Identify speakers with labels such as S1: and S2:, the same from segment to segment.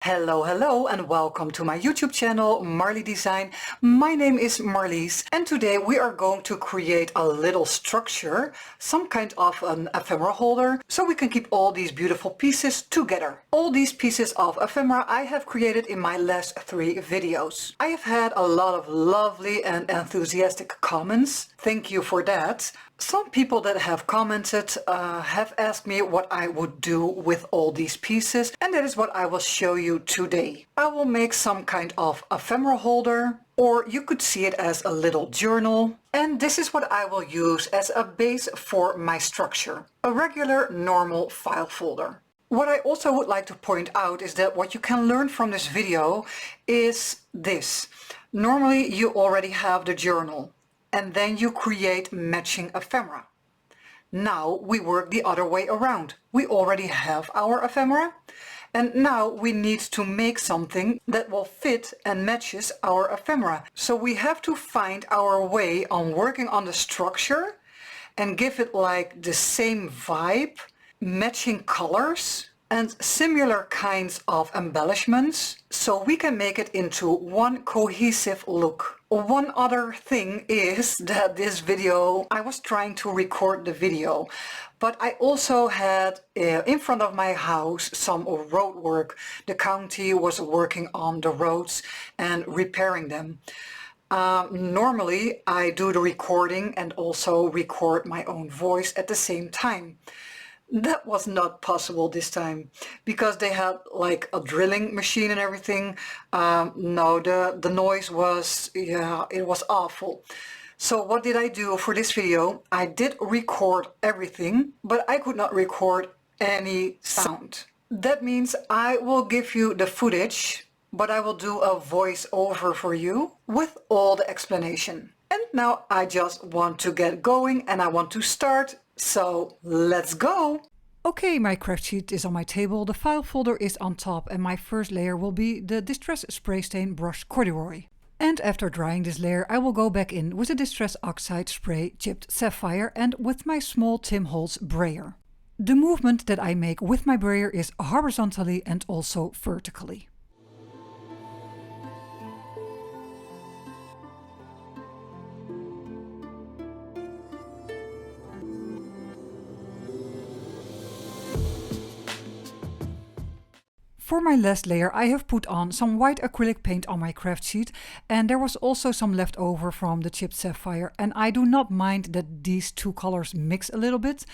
S1: Hello and welcome to my YouTube channel Marley Design. My name is Marlies and today we are going to create a little structure, some kind of an ephemera holder, so we can keep all these beautiful pieces together. All these pieces of ephemera I have created in my last 3 videos. I have had a lot of lovely and enthusiastic comments. Thank you for that. Some people that have commented have asked me what I would do with all these pieces, and that is what I will show you today. I will make some kind of ephemera holder, or you could see it as a little journal, and this is what I will use as a base for my structure, a regular normal file folder. What I also would like to point out is that what you can learn from this video is this. Normally you already have the journal, and then you create matching ephemera. Now we work the other way around. We already have our ephemera, and now we need to make something that will fit and matches our ephemera. So we have to find our way on working on the structure and give it like the same vibe, matching colors and similar kinds of embellishments, so we can make it into one cohesive look. One other thing is that this video, I was trying to record the video, but I also had in front of my house some road work. The county was working on the roads and repairing them. Normally I do the recording and also record my own voice at the same time. That was not possible this time because they had like a drilling machine and everything. No, the noise was, yeah, it was awful. So what did I do for this video? I did record everything, but I could not record any sound. That means I will give you the footage, but I will do a voiceover for you with all the explanation. And now I just want to get going and I want to start. So let's go! Okay, my craft sheet is on my table, the file folder is on top, and my first layer will be the Distress Spray Stain Brush Corduroy. And after drying this layer I will go back in with the Distress Oxide Spray Chipped Sapphire and with my small Tim Holtz Brayer. The movement that I make with my brayer is horizontally and also vertically. For my last layer I have put on some white acrylic paint on my craft sheet, and there was also some left over from the chipped sapphire, and I do not mind that these two colors mix a little bit,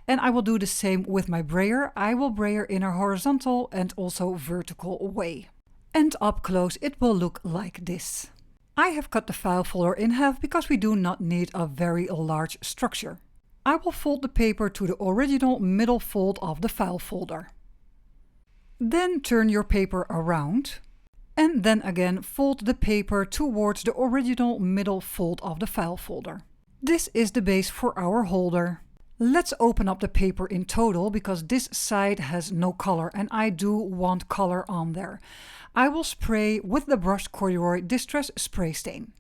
S1: and I will do the same with my brayer. I will brayer in a horizontal and also vertical way. And up close it will look like this. I have cut the file folder in half because we do not need a very large structure. I will fold the paper to the original middle fold of the file folder. Then turn your paper around and then again fold the paper towards the original middle fold of the file folder. This is the base for our holder. Let's open up the paper in total because this side has no color and I do want color on there. I will spray with the brushed Corduroy Distress Spray Stain.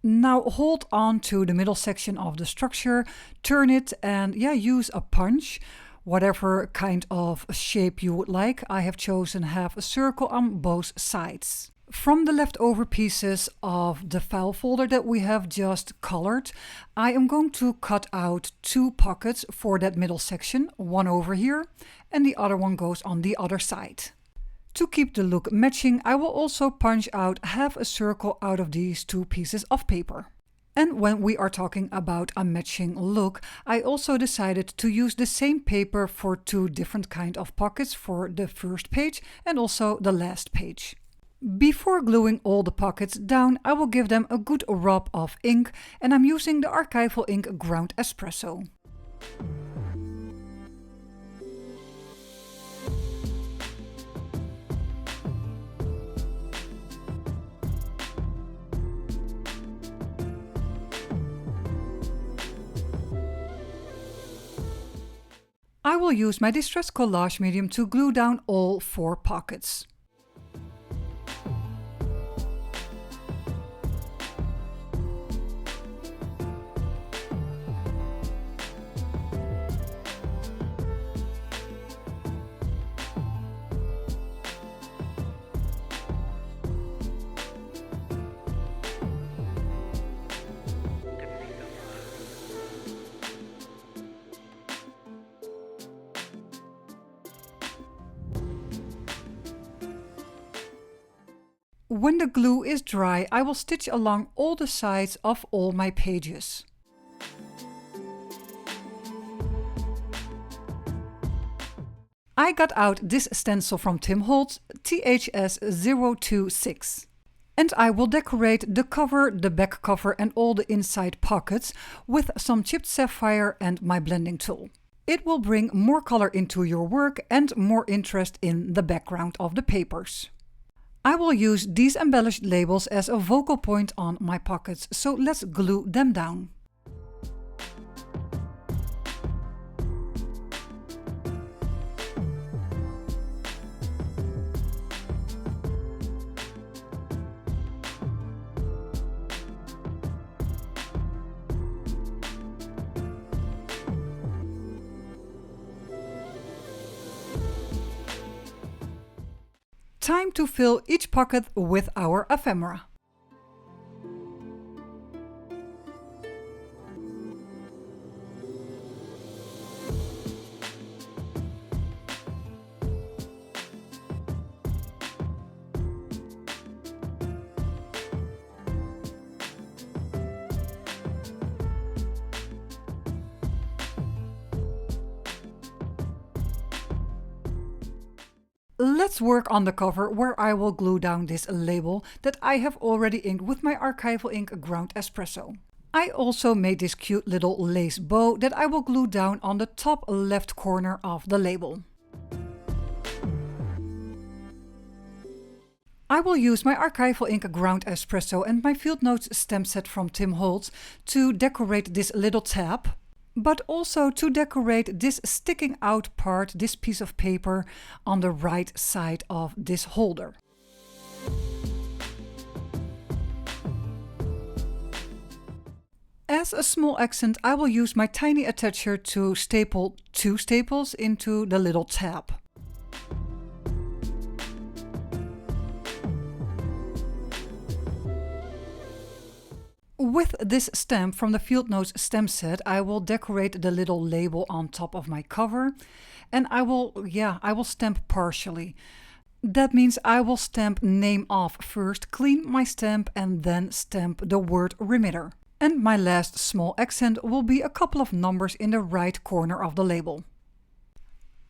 S1: Now hold on to the middle section of the structure, turn it and use a punch, whatever kind of shape you would like. I have chosen half a circle on both sides. From the leftover pieces of the file folder that we have just colored, I am going to cut out 2 pockets for that middle section, one over here and the other one goes on the other side. To keep the look matching, I will also punch out half a circle out of these 2 pieces of paper. And when we are talking about a matching look, I also decided to use the same paper for 2 different kind of pockets for the first page and also the last page. Before gluing all the pockets down, I will give them a good rub of ink, and I'm using the Archival ink Ground Espresso. I will use my Distress Collage medium to glue down all 4 pockets. When the glue is dry, I will stitch along all the sides of all my pages. I got out this stencil from Holtz, THS026. And I will decorate the cover, the back cover and all the inside pockets with some chipped sapphire and my blending tool. It will bring more color into your work and more interest in the background of the papers. I will use these embellished labels as a focal point on my pockets, so let's glue them down. Time to fill each pocket with our ephemera. Let's work on the cover, where I will glue down this label that I have already inked with my Archival ink ground Espresso. I also made this cute little lace bow that I will glue down on the top left corner of the label. I will use my Archival ink ground Espresso and my Field Notes stamp set from Holtz to decorate this little tab, but also to decorate this sticking out part, this piece of paper on the right side of this holder. As a small accent, I will use my tiny attacher to staple 2 staples into the little tab. With this stamp from the Field Notes stamp set, I will decorate the little label on top of my cover, and I will stamp partially. That means I will stamp name off first, clean my stamp and then stamp the word remitter. And my last small accent will be a couple of numbers in the right corner of the label.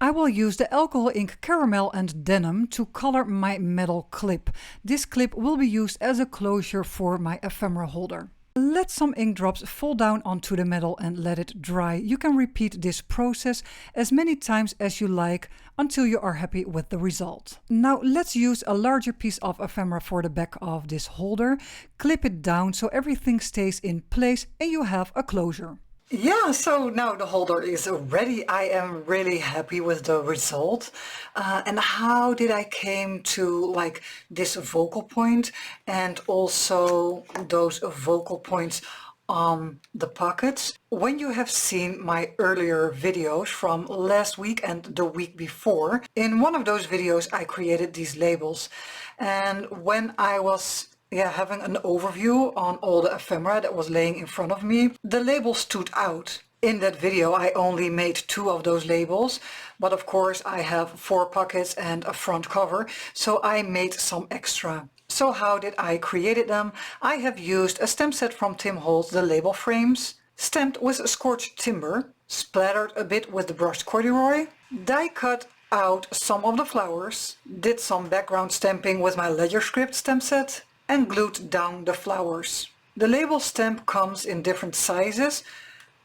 S1: I will use the alcohol ink caramel and denim to color my metal clip. This clip will be used as a closure for my ephemera holder. Let some ink drops fall down onto the metal and let it dry. You can repeat this process as many times as you like until you are happy with the result. Now let's use a larger piece of ephemera for the back of this holder. Clip it down so everything stays in place and you have a closure. Yeah, so now the holder is ready. I am really happy with the result. And how did I came to like this focal point and also those focal points on the pockets? When you have seen my earlier videos from last week and the week before, in one of those videos I created these labels. And when I was having an overview on all the ephemera that was laying in front of me, the label stood out. In that video I only made 2 of those labels, but of course I have 4 pockets and a front cover, so I made some extra. So how did I create them? I have used a stamp set from Holtz, the label frames, stamped with scorched timber, splattered a bit with the brushed corduroy, die cut out some of the flowers, did some background stamping with my ledger script stamp set, and glued down the flowers. The label stamp comes in different sizes,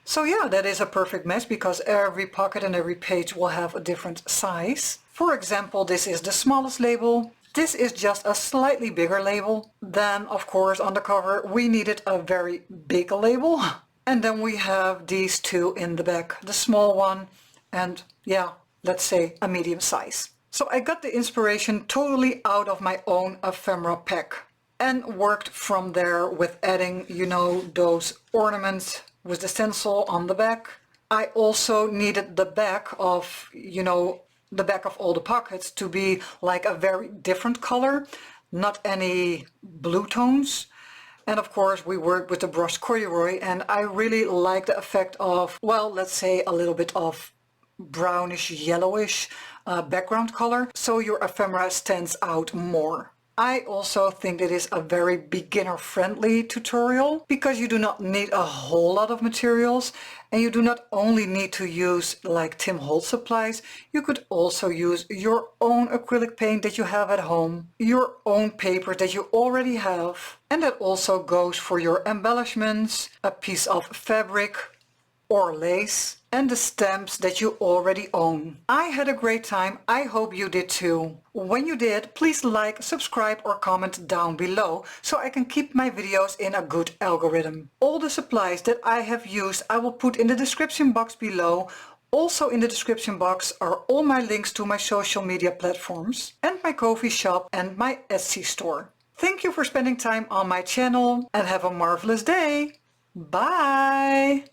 S1: so yeah, that is a perfect match because every pocket and every page will have a different size. For example, this is the smallest label. This is just a slightly bigger label. Then, of course, on the cover we needed a very big label. And then we have these 2 in the back, the small one and yeah, let's say a medium size. So I got the inspiration totally out of my own ephemera pack and worked from there with adding, you know, those ornaments with the stencil on the back. I also needed the back of, you know, the back of all the pockets to be like a very different color, not any blue tones. And of course we worked with the brush Corduroy, and I really like the effect of, well, let's say a little bit of brownish yellowish background color, so your ephemera stands out more. I also think it is a very beginner friendly tutorial because you do not need a whole lot of materials, and you do not only need to use like Tim Holtz supplies, you could also use your own acrylic paint that you have at home, your own paper that you already have, and that also goes for your embellishments, a piece of fabric or lace, and the stamps that you already own. I had a great time. I hope you did too. When you did, please like, subscribe or comment down below so I can keep my videos in a good algorithm. All the supplies that I have used I will put in the description box below. Also in the description box are all my links to my social media platforms and my Ko-fi shop and my Etsy store. Thank you for spending time on my channel and have a marvelous day. Bye!